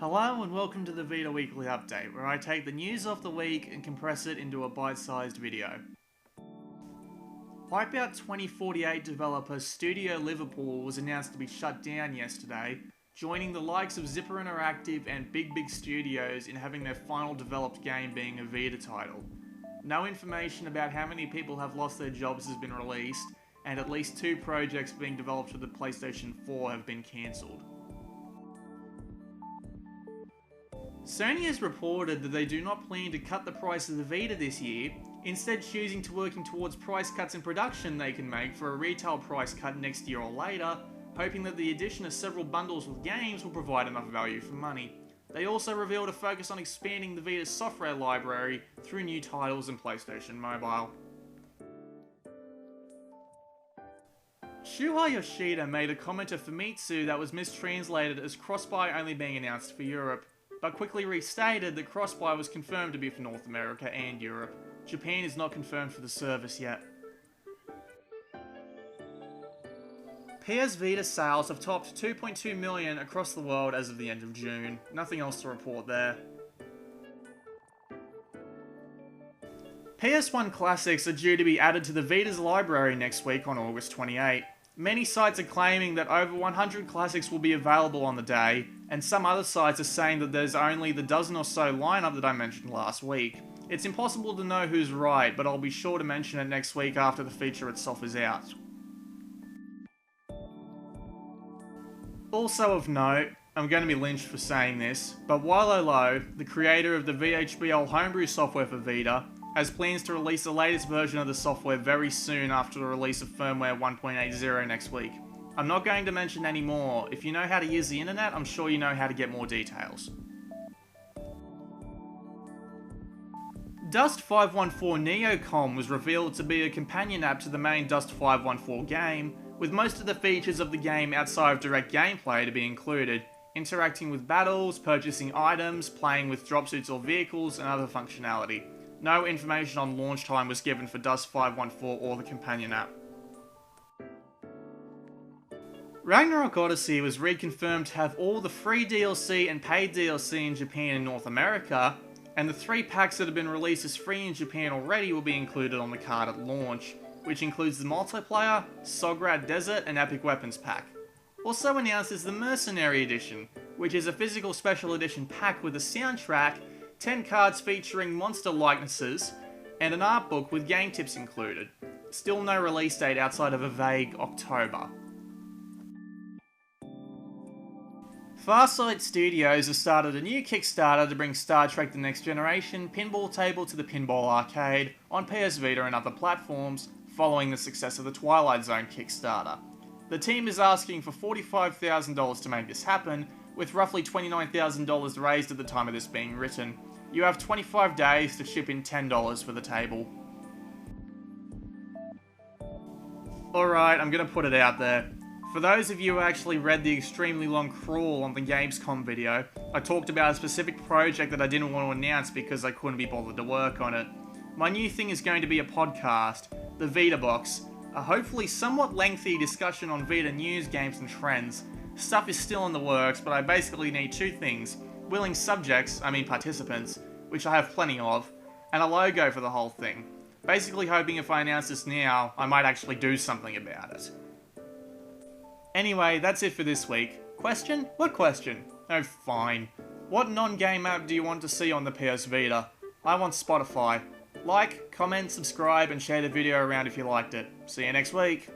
Hello and welcome to the Vita Weekly Update, where I take the news of the week and compress it into a bite-sized video. Wipeout 2048 developer Studio Liverpool was announced to be shut down yesterday, joining the likes of Zipper Interactive and Big Studios in having their final developed game being a Vita title. No information about how many people have lost their jobs has been released, and at least 2 projects being developed for the PlayStation 4 have been cancelled. Sony has reported that they do not plan to cut the price of the Vita this year, instead choosing to working towards price cuts in production they can make for a retail price cut next year or later, hoping that the addition of several bundles with games will provide enough value for money. They also revealed a focus on expanding the Vita's software library through new titles and PlayStation Mobile. Shuhei Yoshida made a comment to Famitsu that was mistranslated as Crossplay only being announced for Europe, but quickly restated that Crossplay was confirmed to be for North America and Europe. Japan is not confirmed for the service yet. PS Vita sales have topped 2.2 million across the world as of the end of June. Nothing else to report there. PSone Classics are due to be added to the Vita's library next week on August 28. Many sites are claiming that over 100 classics will be available on the day, and some other sites are saying that there's only the dozen or so lineup that I mentioned last week. It's impossible to know who's right, but I'll be sure to mention it next week after the feature itself is out. Also of note, I'm going to be lynched for saying this, but Lo, the creator of the VHDL Homebrew software for Vita, has plans to release the latest version of the software very soon after the release of firmware 1.80 next week. I'm not going to mention any more. If you know how to use the internet, I'm sure you know how to get more details. Dust 514 Neocon was revealed to be a companion app to the main Dust 514 game, with most of the features of the game outside of direct gameplay to be included, interacting with battles, purchasing items, playing with dropsuits or vehicles, and other functionality. No information on launch time was given for Dust 514 or the companion app. Ragnarok Odyssey was reconfirmed to have all the free DLC and paid DLC in Japan and North America, and the 3 packs that have been released as free in Japan already will be included on the card at launch, which includes the multiplayer, Sograd Desert, and Epic Weapons pack. Also announced is the Mercenary Edition, which is a physical special edition pack with a soundtrack, 10 cards featuring monster likenesses, and an art book with game tips included. Still no release date outside of a vague October. Farsight Studios has started a new Kickstarter to bring Star Trek The Next Generation pinball table to the Pinball arcade on PS Vita and other platforms, following the success of the Twilight Zone Kickstarter. The team is asking for $45,000 to make this happen, with roughly $29,000 raised at the time of this being written. You have 25 days to chip in $10 for the table. Alright, I'm gonna put it out there. For those of you who actually read the extremely long crawl on the Gamescom video, I talked about a specific project that I didn't want to announce because I couldn't be bothered to work on it. My new thing is going to be a podcast, the Vita Box, a hopefully somewhat lengthy discussion on Vita news, games and trends. Stuff is still in the works, but I basically need 2 things. Willing subjects, participants, which I have plenty of, and a logo for the whole thing. Basically hoping if I announce this now, I might actually do something about it. Anyway, that's it for this week. Question? What question? Oh, fine. What non-game app do you want to see on the PS Vita? I want Spotify. Like, comment, subscribe, and share the video around if you liked it. See you next week.